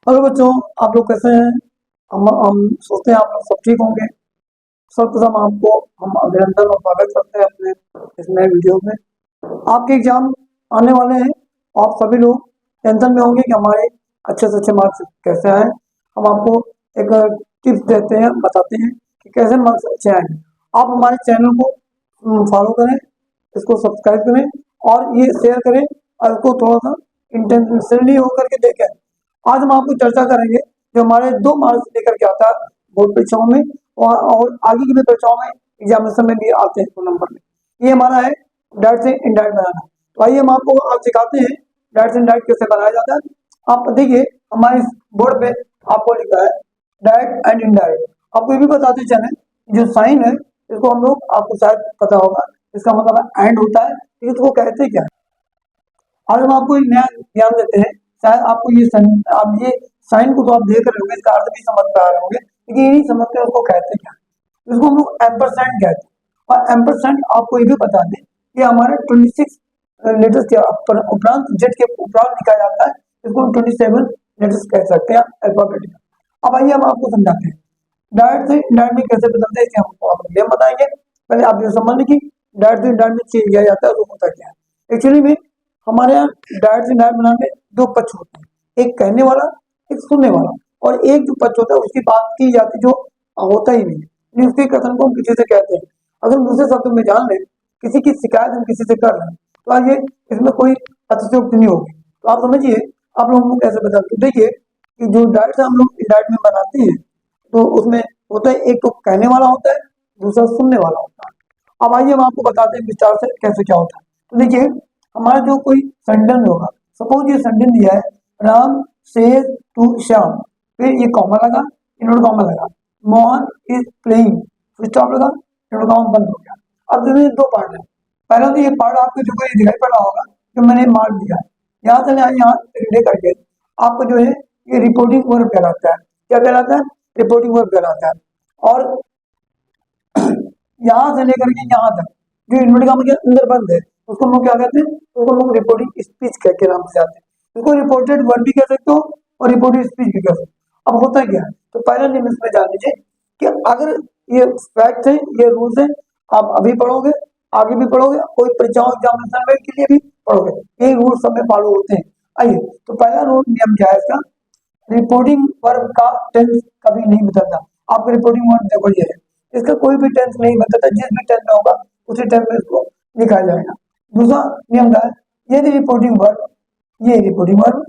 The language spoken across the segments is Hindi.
हेलो बच्चों, आप लोग कैसे हैं? हम सोचते हैं आप लोग सब ठीक होंगे। सर्वप्रथम आपको हम अभिनंदन और स्वागत करते हैं अपने इस नए वीडियो में। आपके एग्जाम आने वाले हैं। आप सभी लोग टेंशन में होंगे कि हमारे अच्छे से अच्छे मार्क्स कैसे आए। हम आपको एक टिप्स देते हैं, बताते हैं कि कैसे मार्क्स अच्छे आएंगे। आप हमारे चैनल को फॉलो करें, इसको सब्सक्राइब करें और ये शेयर करें और इसको थोड़ा सा इंटेंशनली होकर के देखें। आज हम आपको चर्चा करेंगे जो हमारे 2 मार्क्स लेकर के आता है बोर्ड परीक्षाओं में और आगे की भी परीक्षाओं में, एग्जामिनेशन में भी आते हैं 2 नंबर में। ये हमारा है डायरेक्ट से इनडायरेक्ट बनाना। तो आइए हम आपको आज सिखाते हैं डायरेक्ट से इनडायरेक्ट कैसे बनाया जाता है। आप देखिए हमारे इस बोर्ड पे आपको लिखा है डायरेक्ट एंड इनडायरेक्ट। आपको ये भी बताते चले जो साइन है इसको हम लोग, आपको शायद पता होगा, इसका मतलब है एंड होता है। इसको कहते क्या है? आज हम आपको एक नया ज्ञान देते हैं। शायद आपको ये आप ये साइन को तो आप देख रहे होंगे, इसका अर्थ भी समझ पा रहे होंगे, लेकिन ये नहीं समझते उसको कहते क्या है। इसको हम लोग एम्परसैंड कहते हैं। और एम्परसैंड आपको ये भी बता दें कि हमारे 26 लेटर्स के उपरांत जेड के उपरांत लिखा जाता है। इसको हम 27 लेटर्स कह सकते हैं अल्फाबेट का। अब आइए हम आपको समझाते हैं डायरेक्ट से इनडायरेक्ट में कैसे बदलते हैं, हमको आप गेम बताएंगे। पहले आप ये समझ लें कि डायरेक्ट से इनडायरेक्ट में चेंज किया जाता है तो होता क्या है। एक्चुअली में हमारे यहाँ डायरेक्ट से इनडायरेक्ट बनाने में 2 पक्ष होते हैं, एक कहने वाला, एक सुनने वाला। और एक जो पक्ष होता है उसकी बात की जाती जो होता ही नहीं है, उसके कथन को हम किसी से कहते हैं। अगर हम दूसरे शब्दों में जान लें, किसी की शिकायत हम किसी से कर रहे हैं तो आइए इसमें कोई अतिशयोक्ति नहीं होगी। तो आप समझिए आप लोगों को कैसे बदलते। देखिए कि जो डायरेक्ट हम लोग इनडायरेक्ट में बनाते हैं तो उसमें होता है एक तो कहने वाला होता है, दूसरा सुनने वाला होता है। अब आइए हम आपको बताते हैं विस्तार से कैसे क्या होता है। तो देखिए हमारा जो कोई सेंटेंस होगा, सपोज ये सेंटेंस दिया है राम सेज टू श्याम, फिर ये कॉमा लगा, इन्होंने कॉमा लगा, मोहन इज प्लेइंग, फिर स्टॉप लगा, इन्होंने कॉमा बंद हो गया। अब इसमें 2 पार्ट है। पहला तो ये पार्ट आपको जो कोई दिखाई पड़ा होगा जो मैंने मार्क दिया है, यहाँ से यहाँ लेकर के आपको जो है ये रिपोर्टिंग वर्ब कहलाता है। क्या कहलाता है? रिपोर्टिंग वर्ब कहलाता है। और यहाँ से लेकर के यहाँ तक जो इन्वर्टेड कॉमा के अंदर बंद है उसको हम लोग क्या कहते हैं? उसको हम लोग रिपोर्टिंग स्पीच के नाम से जाते हैं। इसको रिपोर्टेड वर्ड भी कह सकते हो और रिपोर्टेड स्पीच भी कह सकते हो। अब होता क्या है, तो पहला नियम इसमें जान लीजिए कि अगर ये फैक्ट है, ये रूल्स है, आप अभी पढ़ोगे, आगे भी पढ़ोगे, कोई परीक्षाओं एग्जामिनेशन में के लिए भी पढ़ोगे, ये रूल सब में फॉलो होते हैं। आइए तो पहला रूल नियम क्या है इसका, रिपोर्टिंग वर्ब का टेंस कभी नहीं बदलता। आपको रिपोर्टिंग वर्ब देखो ये है, इसका कोई भी टेंस नहीं बदलता, जिस भी टेंस में होगा उसी टेंस में इसको लिखा जाएगा। दूसरा नियम क्या है, यदि रिपोर्टिंग वर्ब, ये रिपोर्टिंग वर्ब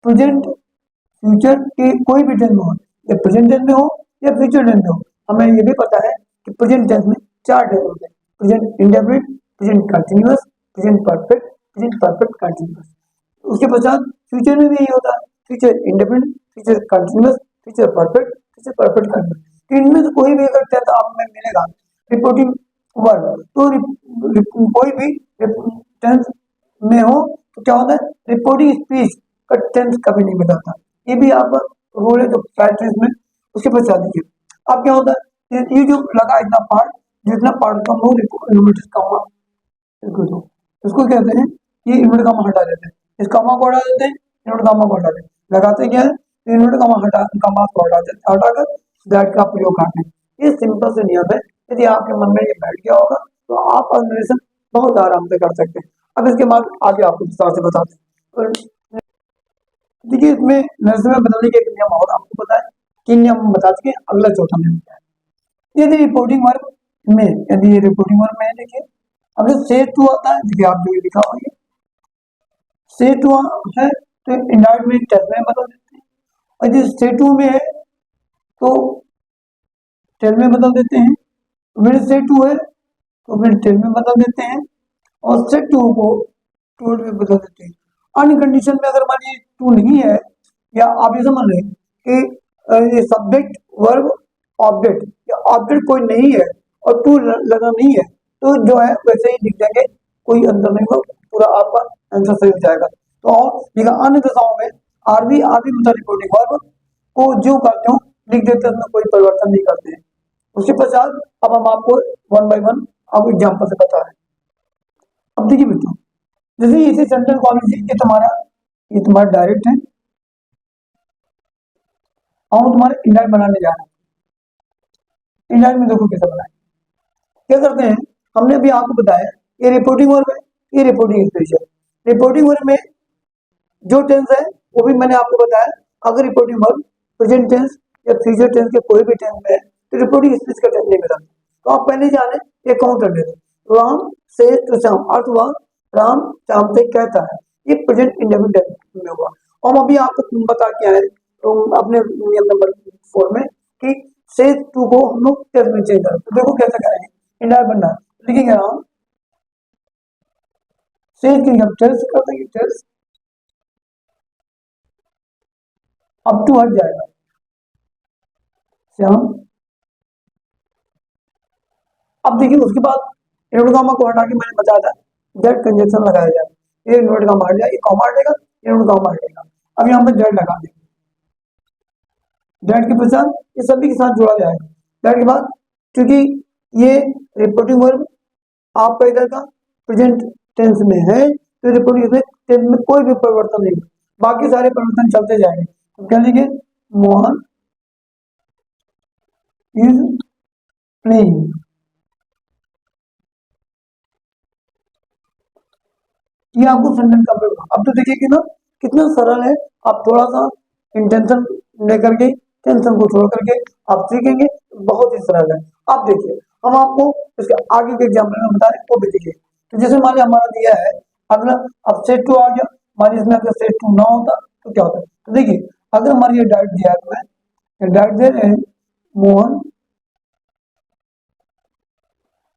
प्रेजेंट फ्यूचर के कोई भी टेंस में हो, या प्रेजेंट टेंस में हो या फ्यूचर टेंस में हो। हमें ये भी पता है कि प्रेजेंट टेंस में 4 टेंस होते हैं, present indefinite, present continuous, present perfect, present perfect continuous. उसके पश्चात फ्यूचर में भी यही होता है, future indefinite, future continuous, future perfect, future perfect continuous. तो इनमें से कोई भी अगर टेंस आप में मिलेगा रिपोर्टिंग वर्ब, तो कोई भी टेंस में हो तो क्या होता है, रिपोर्टिंग स्पीच का टेंस कभी नहीं बदलता। ये भी आप रूल है जो प्रैक्टिस में उसके पश्चात दीजिए। अब क्या होता है, ये जो लगा इतना पार्ट, जितना पार्ट का हम लोग इन्वर्टेड कॉमा, इसको कहते हैं, ये इन्वर्टेड कॉमा हटा देते हैं, इस कॉमा को हटा देते हैं, इन्वर्टेड कॉमा को हटा देते हैं। लगाते क्या है, इन्वर्टेड कॉमा हटा, कॉमा को हटाकर दैट का प्रयोग करते हैं। ये सिंपल से नियम है, यदि आपके मन में ये बैठ गया होगा तो आप अन्वेषण बहुत आराम से कर सकते हैं। अब इसके बाद आगे आपको विस्तार से बताते हैं। तो देखिए इसमें नर्सरी में बदलने के एक नियम और आपको पता है, 3 नियम हम बता चुके हैं। अगला चौथा नियम क्या है, यदि रिपोर्टिंग वर्ब में, यदि ये रिपोर्टिंग वर्ब में है, देखिए अगर से टू आता है, देखिए आप जो ये लिखा हुआ है से टू है तो इंडायरेक्ट में टेंस में बदल देते हैं, और यदि से टू में है तो टेन में बदल देते हैं, फिर से टू है तो फिर टेन में बदल देते हैं, और से टू को 12 में बदल देते हैं। अन्य कंडीशन में अगर मानिए टू नहीं है, या आप ये समझ लें कि ये सब्जेक्ट वर्ब ऑब्जेक्ट, या ऑब्जेक्ट कोई नहीं है और टू लगा नहीं है, तो जो है वैसे ही लिख देंगे, कोई अंतर नहीं होगा, पूरा आपका आंसर सही हो जाएगा। तो और अन्य दशाओं में आरबी आरबी मतलब रिपोर्टिंग वर्ब को जो करते हो लिख देते हैं, उसमें कोई परिवर्तन नहीं करते हैं। उसके पश्चात अब हम आपको वन बाय वन आपको एग्जाम्पल से बता रहे हैं। अब देखिए बच्चों, जैसे इसी सेंट्रल कॉलेज ये तुम्हारा डायरेक्ट है, और तुम्हारे इंडायरेक्ट बनाने जा रहे हैं। इंडायरेक्ट में देखो कैसे बनाए, क्या करते हैं, हमने अभी आपको बताया ये रिपोर्टिंग वर्ब है, ये रिपोर्टिंग स्पीच है। रिपोर्टिंग वर्ब में जो टेंस है वो भी मैंने आपको बताया, अगर रिपोर्टिंग वर्ब प्रेजेंट टेंस या फ्यूचर टेंस के कोई भी टेंस में है तो रिपोर्टिंग स्पीच का टेंस नहीं मिला। तो आप पहले जाने ये काउंट कर लेते, राम से टू श्याम, अर्थ हुआ राम श्याम से कहता है, ये प्रेजेंट इंडेफिनिट में हुआ। और अभी आपको बता के आए तो अपने नियम नंबर 4 में कि से टू को हम लोग टेंस में चेंज करें, तो देखो कैसे करेंगे, इंडायरेक्ट बनना लिखेंगे राम से की हम टेल्स कर देंगे, टेल्स अब टू हट जाएगा श्याम। अब देखिए उसके बाद इन्वर्ट कॉमा को हटा के मैंने बताया था जेड कंजक्शन लगाया जाए, ये इन्वर्ट कॉमा हट जाए, ये कॉमा हटेगा, इन्वर्ट कॉमा हटेगा। अब यहाँ पे जेड लगा देंगे, जेड के पश्चात ये सभी के साथ जोड़ा जाएगा। जेड के बाद क्योंकि ये रिपोर्टिंग वर्ब आपका इधर का प्रेजेंट टेंस में है तो रिपोर्टिंग टेंस में कोई भी परिवर्तन नहीं, बाकी सारे परिवर्तन चलते जाएंगे। तो क्या लिखे, मोहन इज प्लेइंग, ये आपको सेंटेंस कंप्लीट होगा। अब तो देखिए कि ना कितना सरल है, आप थोड़ा सा इंटेंशन लेकर के टेंशन को छोड़ करके आप सीखेंगे, बहुत ही सरल है। आप देखिए हम आपको इसके आगे के एग्जाम्पल में बता रहे हैं, वो भी देखिए। तो जैसे मान लिया हमारा दिया है अगला, अब सेट टू आ गया, मान इसमें अगर सेट टू ना होता तो क्या होता, तो देखिए अगर हमारे ये डाइट दिया है तो मैं डाइट दे रहे हैं मोहन,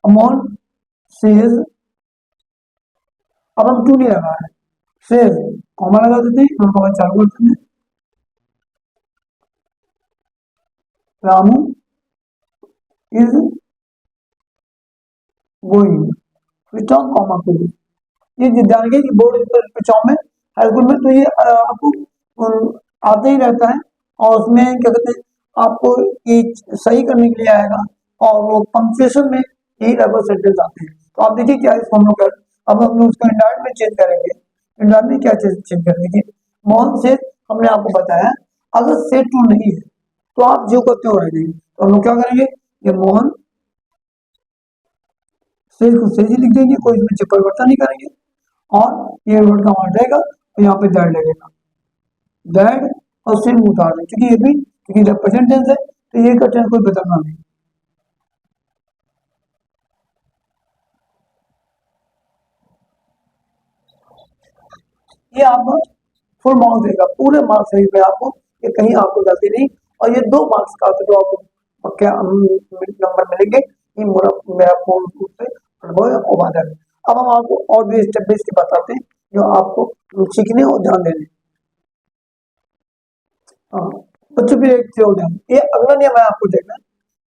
मोहन सेज, अब हम टू नहीं लगा है, सेज कॉमा लगा देते हैं, कॉमा चालू करते हैं, Ramu is going, stop comma two. ये जान गए कि बोर्ड परीक्षाओं में हाई स्कूल में तो ये आपको आते ही रहता है, और उसमें क्या कहते हैं आपको ये सही करने के लिए आएगा, और वो पंक्चुएशन में यही लगभग सेंटेंस आते हैं। तो आप देखिए क्या इसको हम लोग कर, अब हम लोग उसको इंडायरेक्ट में चेंज करेंगे। इंडायरेक्ट में क्या चेंज कर दीजिए, मोहन से हमने आपको बताया अगर से टू नहीं है तो आप जो करते हो रह जाएंगे, तो हम लोग क्या करेंगे, ये मोहन से को से ही लिख देंगे, कोई इसमें परिवर्तन नहीं करेंगे, और ये वर्ड का मान रहेगा तो यहाँ पे दैट लगेगा, दैट और से उतार दें, क्योंकि ये भी क्योंकि जब प्रेजेंट टेंस है तो ये का टेंस कोई बदलना नहीं। ये आपको फुल मार्क्स देगा, पूरे मार्क्स सही पे आपको, ये कहीं आपको गलती नहीं, और ये 2 मार्क्स का जो आपको क्या नंबर मिलेंगे, ये मेरा पूर्ण रूप से अनुभव है और वादा है। अब हम आपको और भी स्टेप बाय स्टेप बताते हैं जो आपको सीखने और ध्यान देने। हाँ बच्चों भी एक ध्यान, ये अगला नियम है आपको देखना,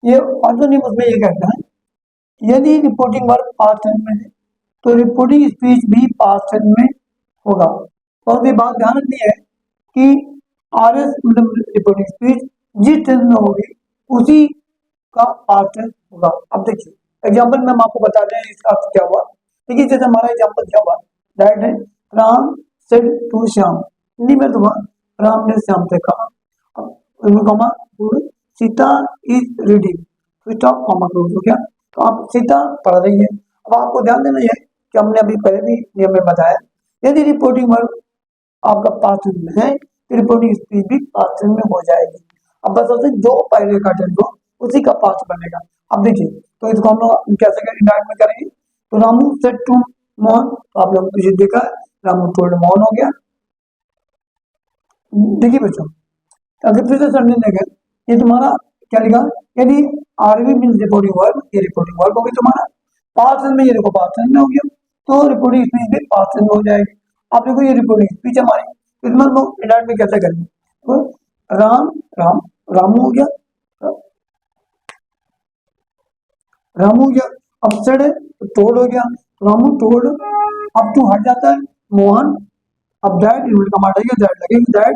ये अगला नियम उसमें ये कहता है यदि रिपोर्टिंग वर्ब पास्ट टेंस में है तो रिपोर्टिंग स्पीच भी पास्ट टेंस में होगा। और ये बात ध्यान रखनी है कि आरएस मतलब रिपोर्टिंग स्पीच जिस टेंस में होगी उसी का पास्ट टेंस होगा। अब देखिए एग्जांपल में हम आपको बताते हैं इसका अर्थ क्या हुआ। देखिए जैसे हमारा एग्जांपल क्या हुआ, दैट है राम सेड टू श्याम, हिंदी में तो राम ने श्याम से कहा, comma Sita is reading, stop comma close हो गया, तो आप सीता पढ़ रही है। अब आपको ध्यान देना है कि हमने अभी पहले भी नियम में बताया यदि रिपोर्टिंग वर्ब आपका पास्ट टेंस में है तो रिपोर्टिंग स्पीच भी पास्ट टेंस में हो जाएगी। अब बस सबसे जो पहले का टेंस हो उसी का पास्ट बनेगा। अब देखिए तो इसको हम लोग कैसे इंडायरेक्ट में करेंगे, तो रामू सेड टू मोहन, तो आप लोग पीछे देखा रामू टोल्ड मोहन हो गया। देखिए बच्चों अगर फिर से समझने देखें, ये तुम्हारा क्या लिखा, यदि आरवी मीन्स रिपोर्टिंग वर्ब, ये रिपोर्टिंग वर्ब होगी तुम्हारा, पास्ट टेंस में ये देखो पास्ट टेंस में हो गया, तो रिपोर्टिंग स्पीच भी पास्ट टेंस में हो जाएगी। आप देखो ये रिपोर्टिंग स्पीच हमारी, इसमें हम लोग इंडायरेक्ट में कैसे करेंगे, तो राम राम रामू हो गया, रामू हो गया, अब सेड है तो टोल्ड हो गया, रामू टोल्ड, अब टू हट जाता है मोहन, अब दैट इन्वर्ट कॉमा हटेगा, दैट लगेगी दैट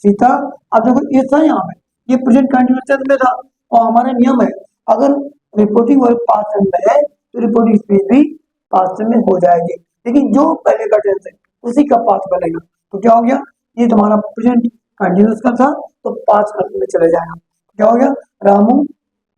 सीता। अब देखो ये था यहाँ पे ये प्रेजेंट कंटिन्यूअस टेंस में था, और हमारा नियम है अगर रिपोर्टिंग वर्ब पास्ट टेंस में है तो रिपोर्टिंग स्पीच भी पास्ट टेंस में हो जाएगी, लेकिन जो पहले का टेंस है उसी का पास्ट बनेगा। तो क्या हो गया, ये तुम्हारा प्रेजेंट कंटिन्यूस का था तो पास्ट कंटिन्यूस में चले जाएगा। क्या हो गया? Ramu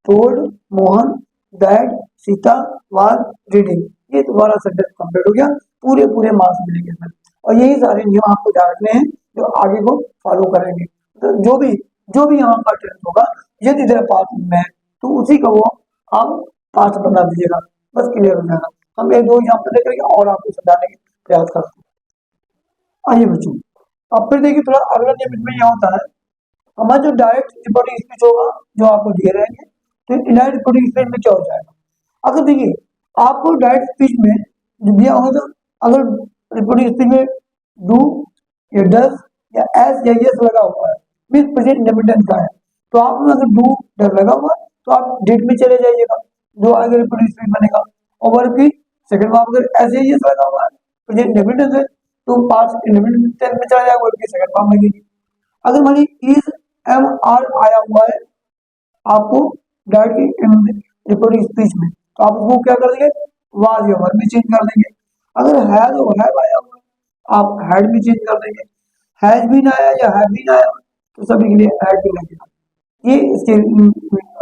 told Mohan that Sita was reading. ये तुम्हारा सेंटेंस कंप्लीट हो गया, पूरे पूरे मार्क्स मिलेंगे इसमें। और यही सारे नियम आपको ध्यान रखने हैं जो आगे को फॉलो करेंगे। तो जो भी यहाँ का टेंस होगा यदि तेरा पास्ट में है तो उसी का वो आप पास्ट बना दीजिएगा, बस क्लियर हो जाएगा। हम एक दो एग्जाम्पल लेकर और आपको समझाने के प्रयास करते हैं। आइए बच्चों, अब फिर देखिए थोड़ा अगला नियम इसमें यह होता है, हमारा जो डायरेक्ट रिपोर्टिंग स्पीच होगा जो आपको दिए रहेंगे, तो इनडायरेक्ट रिपोर्टिंग स्पीच में क्या हो जाएगा? अगर देखिए आपको डायरेक्ट स्पीच में जो दिया होगा, तो अगर रिपोर्टिंग स्पीच में डू या डज या एस या यस लगा हुआ है, मीन प्रेजेंट इंडेफिनिट का है, तो आपने अगर डू डज लगा हुआ तो आप डिड में चले जाइएगा, जो आगे रिपोर्टिंग स्पीच बनेगा। और वर्ब की सेकंड में अगर एस या यस लगा हुआ है, प्रेजेंट इंडेफिनिट है, तो पास्ट इंडेफिनिट टेंस में चला जाएगा, वर्ब की सेकंड फॉर्म लगेगी। अगर मान लीजिए इज एम आर आया हुआ है आपको डायरेक्ट रिपोर्टिंग स्पीच में, तो आप उसको क्या कर देंगे? वाज या वर में चेंज कर देंगे। अगर हैज और हैव आया हुआ है आप हैड में चेंज कर देंगे। हैज बीन आया या हैव बीन आया तो सभी के लिए हैड भी लगेगा। ये इसके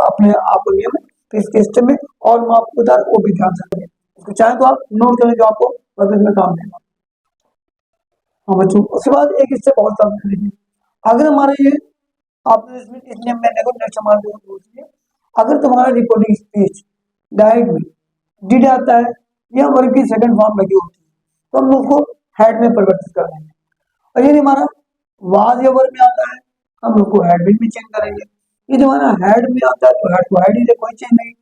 अपने आपको नियम है, तो इसके स्टेप में और मैं आपको बता वो भी ध्यान से करें, इसको चाहे तो आप नोट करें जो आपको भविष्य में काम देगा। हाँ बच्चों, उसके बाद एक स्टेप और काम कर लीजिए। अगर हमारे ये आपने इस नियम में देखो नेक्स्ट हमारे को पूछिए, अगर तुम्हारा रिपोर्टिंग स्पीच डायरेक्ट में डिड आता है या वर्ब की सेकंड फॉर्म लगी होती है तो हम उसको हैड में परिवर्तित कर देंगे। और यदि हमारा वाज या वर्ब में आता है हम उसको हैड बिन में चेंज करेंगे। यदि हमारा हैड में आता है तो हैड को हैड ही से कोई चेंज नहीं,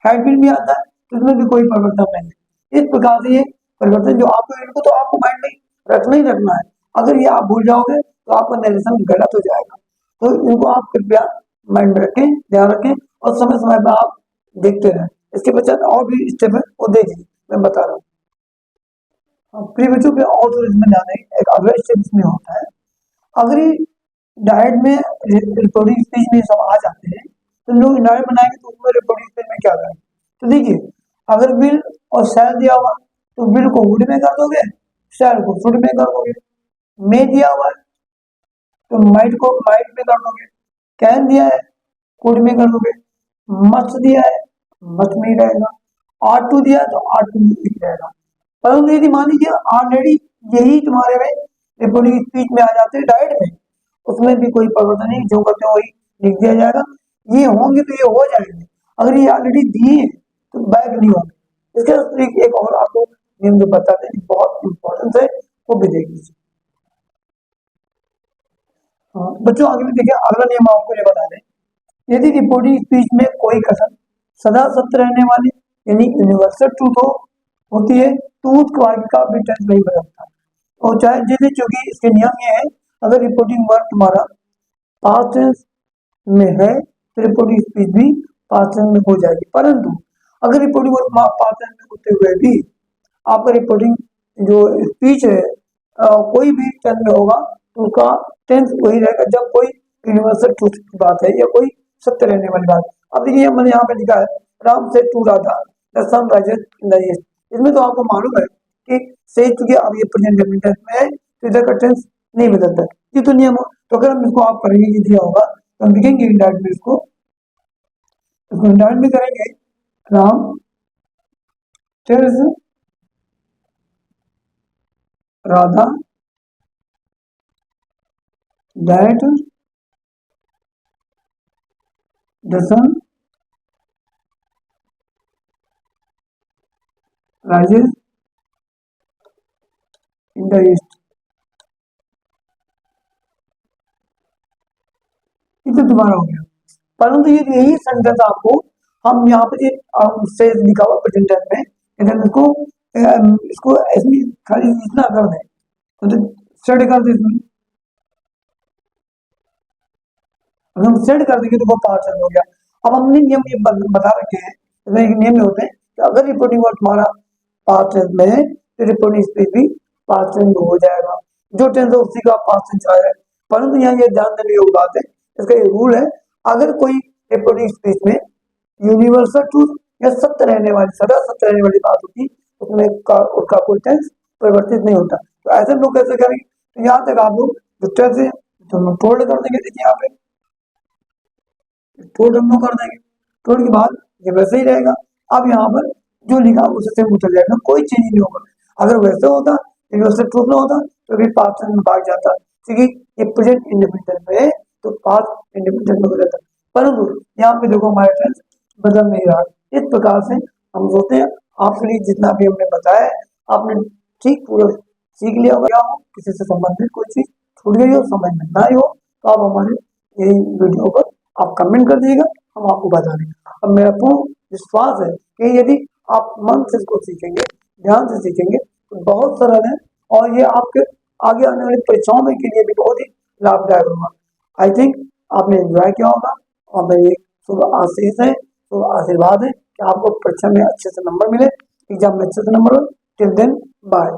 हैड बिन भी आता है तो इसमें भी कोई परिवर्तन नहीं है। इस प्रकार से ये परिवर्तन जो आपको इनको तो आपको माइंड में रखना ही रखना है, अगर ये आप भूल जाओगे तो आपका नरेशन गलत हो जाएगा। तो इनको आप कृपया माइंड में रखें, ध्यान रखें और समय समय पर आप देखते रहें। इसके पश्चात और भी स्टेप है वो देखिए मैं बता रहा हूँ। प्रिय बच्चों पे और तो इसमें ध्यान दें, एक अगला स्टेप इसमें होता है, अगर ये डायरेक्ट में रिपोर्टिंग स्पीच में सब आ जाते हैं तो लोग इनडायरेक्ट बनाएंगे तो उसमें रिपोर्टिंग स्पीच में क्या करेंगे? तो देखिए अगर विल और शैल दिया हुआ तो विल को वुड में कर दोगे, शैल को शुड में कर दोगे। मे दिया हुआ है तो माइट को माइट में कर दोगे, कैन दिया है कुड में कर दोगे, मस्ट दिया है मस्ट में ही रहेगा, आर टू दिया है तो आर टू में ही रहेगा। परंतु यदि मान लीजिए ऑलरेडी यही तुम्हारे में रिपोर्टिंग स्पीच में आ जाते हैं डायरेक्ट में, उसमें भी कोई परिवर्तन नहीं, जो करते हो वही लिख दिया जाएगा। ये होंगे तो ये हो जाएंगे, अगर ये ऑलरेडी दिए तो बैक नहीं होंगे। इसके एक और आपको नियम जो बताते हैं बहुत इंपॉर्टेंट है, वो भी देख लीजिए। बच्चों आगे भी देखिए अगला नियम आपको ये बता दें, यदि रिपोर्टिंग स्पीच में कोई कथन सदा सत्य रहने वाली यानी यूनिवर्सल ट्रूथ होती है तो उस वाक्य का भी टेंस नहीं बदलता। और चाहे जैसे चूंकि इसके नियम ये है, अगर रिपोर्टिंग वर्ब तुम्हारा पास्ट टेंस में है तो रिपोर्टिंग स्पीच भी पास्ट टेंस में हो जाएगी। परंतु अगर रिपोर्टिंग वर्ब पास्ट टेंस में होते हुए भी आपका रिपोर्टिंग जो स्पीच है कोई भी टेंस में होगा तो उसका टेंस वही रहेगा जब कोई यूनिवर्सल ट्रूथ की बात है या कोई सत्य रहने वाली बात। अब देखिए मैंने यहाँ पे लिखा है राम से to Radha the sun rises in the east, इसमें तो आपको मालूम है कि से चूंकि अब ये प्रेजेंट टेंस में है तो इधर का टेंस नहीं बदलता, ये तो नियम हो। तो अगर हम इसको आप करेंगे ये दिया होगा तो हम लिखेंगे इंडायरेक्ट में इसको इंडायरेक्ट में करेंगे Ram tells Radha that the sun rises in the east। इतना तुम्हारा हो गया। परंतु ये यही सेंटेंस आपको हम यहाँ पे से लिखा हुआ प्रेजेंट टेंस में, इधर इसको ऐसे खाली इतना कर दें तो सेट कर दे इसमें, अगर हम सेट कर देंगे तो वो पास्ट टेंस हो गया। अब हमने नियम ये बता रखे हैं, इसमें एक नियम में होते हैं कि अगर रिपोर्टिंग वर्ड तुम्हारा पास्ट टेंस में है तो रिपोर्टिंग स्पीच भी पास्ट टेंस में हो जाएगा, जो टेंस है उसी का पास्ट टेंस आएगा। परंतु यहाँ ये ध्यान देने योग्य बात है, इसका ये रूल है, अगर कोई रिपोर्टिंग स्पीच में यूनिवर्सल ट्रूथ या सत्य रहने वाली सदा सत्य रहने वाली बात होती उसमें उसका कोई टेंस परिवर्तित नहीं होता। तो ऐसे लोग कैसे करेंगे? तो यहाँ तक आप लोग जो टेंस है तो हम टोल्ड कर देंगे। देखिए यहाँ पे टोल्ड हम लोग कर देंगे। टोल्ड के बाद ये वैसे ही रहेगा। अब यहाँ पर जो लिखा उससे सेम उतर जाएगा, कोई चेंज नहीं होगा। अगर वैसे होता, यदि वैसे ट्रू ना होता तो भी पास्ट में भाग जाता, क्योंकि ये प्रेजेंट इंडिपेंडेंट में है तो पास्ट इंडिपेंडेंट में हो जाता। परंतु यहाँ पे देखो हमारे टेंस बदल नहीं रहा। इस प्रकार से हम सोचते हैं आपके लिए जितना भी हमने बताया है, आपने ठीक पूरा सीख लिया होगा। हो किसी से संबंधित कोई चीज छूट गई हो, समझ में ना आई हो, तो आप हमारे यही वीडियो पर आप कमेंट कर दीजिएगा, हम आपको बता देंगे। अब मेरा पूर्ण विश्वास है कि यदि आप मन से इसको सीखेंगे, ध्यान से सीखेंगे, तो बहुत सरल है और ये आपके आगे आने वाली परीक्षाओं में के लिए भी बहुत ही लाभदायक होगा। आई थिंक आपने एंजॉय किया होगा और मेरी शुभ आशीष है, शुभ आशीर्वाद है कि आपको परीक्षा में अच्छे से नंबर मिले, एग्जाम में अच्छे से नंबर हो। Till then bye.